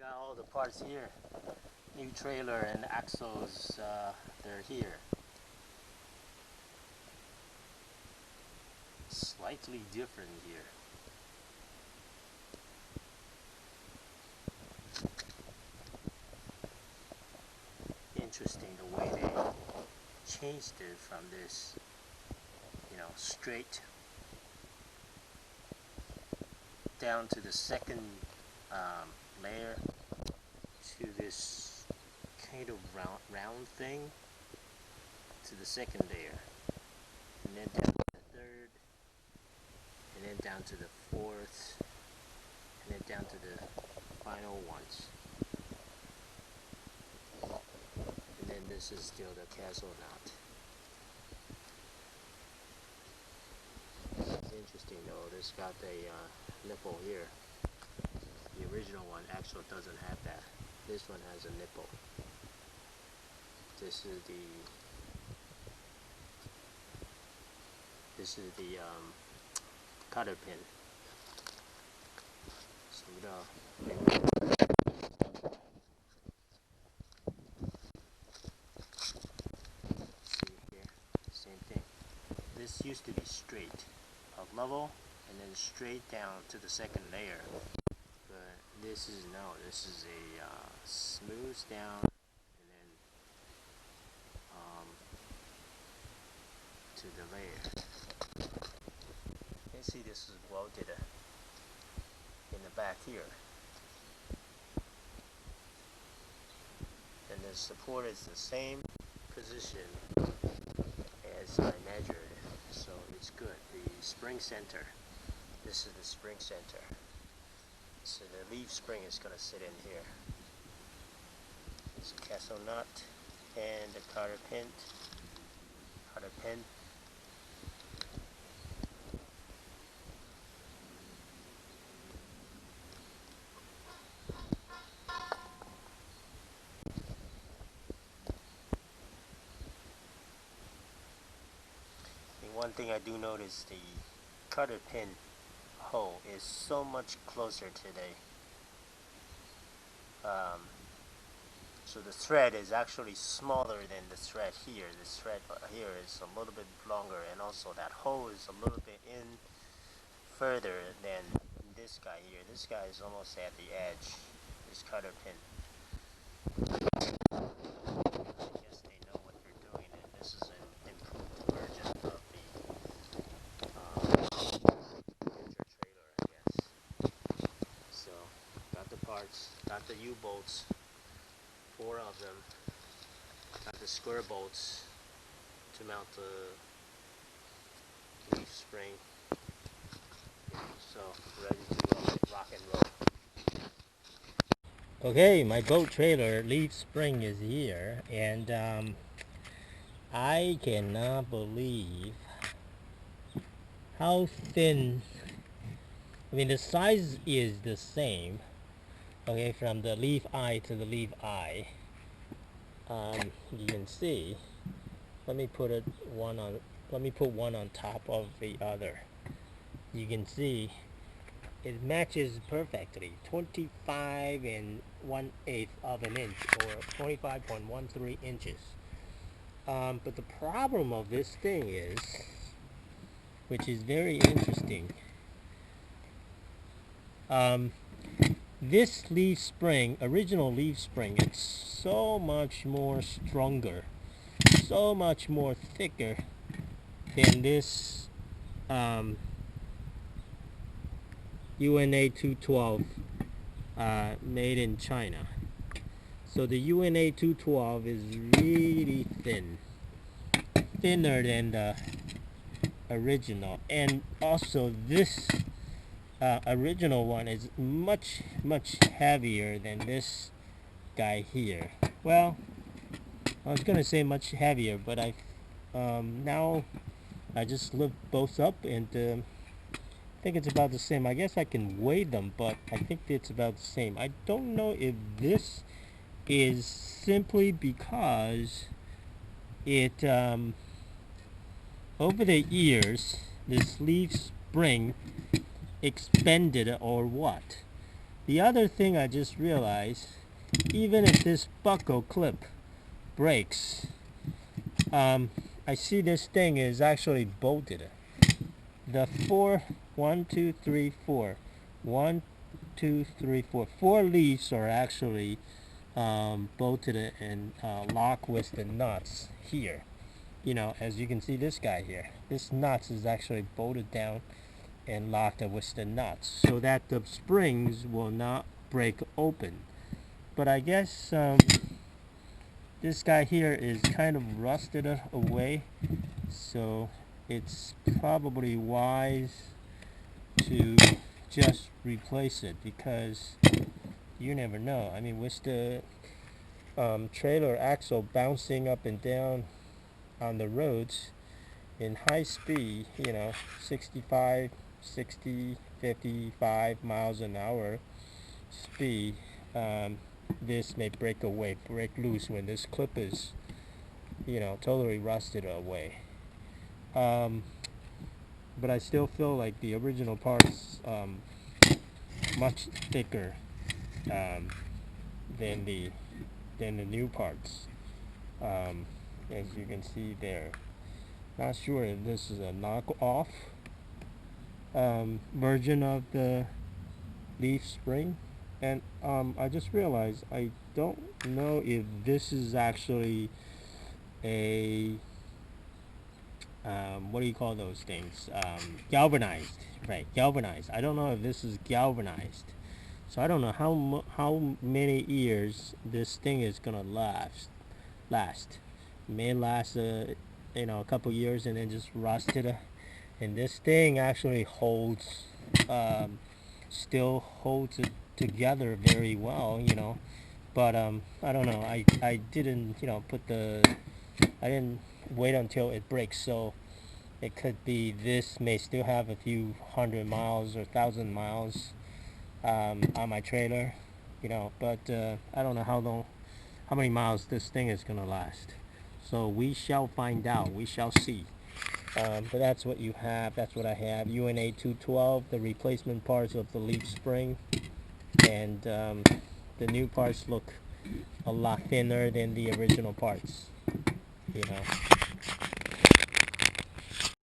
got all the parts here. New trailer and axles, they're here. Slightly different here. Interesting the way they changed it from this, straight down to the second layer to this kind of round thing to the second layer, and then down to the third, and then down to the fourth, and then down to the final ones. And then this is still the castle knot. It's interesting though, this got a nipple here. The original one actually doesn't have that. This one has a nipple. This is the cotter pin. So see here, same thing. This used to be straight, up level, and then straight down to the second layer. But this is a smooth down, and then to the layer. You can see this is welded in the back here, and the support is the same position as I measured, so it's good. The spring center, this is the spring center. So the leaf spring is going to sit in here. It's a castle nut and the cotter pin. And one thing I do notice, the cotter pin hole is so much closer today. So the thread is actually smaller than the thread here. This thread here is a little bit longer, and also that hole is a little bit in further than this guy here. This guy is almost at the edge, this cutter pin. I guess they know what they're doing, and this is an improved version of the winter trailer, I guess. So, got the parts, got the U-bolts, 4 of them, got the square bolts to mount the leaf spring. So, ready to rock and roll. Okay, my boat trailer leaf spring is here, and I cannot believe how thin. I mean, the size is the same, okay, from the leaf eye to the leaf eye. You can see, let me put one on top of the other. You can see it matches perfectly, 25 1/8 of an inch, or 25.13 inches. But the problem of this thing is, which is very interesting, this leaf spring, original leaf spring, it's so much more stronger, so much more thicker than this UNA212 made in China. So the UNA212 is really thin, thinner than the original, and also this original one is much heavier than this guy here. Well, I was gonna say much heavier, but now I just looked both up, and I think it's about the same. I guess I can weigh them, but I think it's about the same. I don't know if this is simply because it over the years this leaf spring expanded or what, The other thing I just realized, even if this buckle clip breaks, I see this thing is actually bolted. The four leaves are actually bolted and locked with the nuts here. You know, as you can see, this guy here, this nuts is actually bolted down and locked with the nuts so that the springs will not break open. But I guess this guy here is kind of rusted away, so it's probably wise to just replace it, because you never know. I mean, with the trailer axle bouncing up and down on the roads in high speed, you know, 65, 60, 55 miles an hour speed, this may break loose when this clip is, you know, totally rusted away. But I still feel like the original parts much thicker um, than the new parts. As you can see there. Not sure if this is a knockoff version of the leaf spring, and I just realized I don't know if this is actually a what do you call those things? Galvanized, right? Galvanized. I don't know if this is galvanized, so I don't know how many years this thing is gonna last. It may last you know, a couple years and then just rusted. And this thing actually holds still holds it together very well, you know. But I don't know. I didn't, you know, I didn't wait until it breaks, so it could be this may still have a few 100 miles or 1,000 miles on my trailer, you know. But I don't know how many miles this thing is gonna last. So we shall find out. We shall see. But that's what you have. That's what I have. UNA212, the replacement parts of the leaf spring, and the new parts look a lot thinner than the original parts. You know.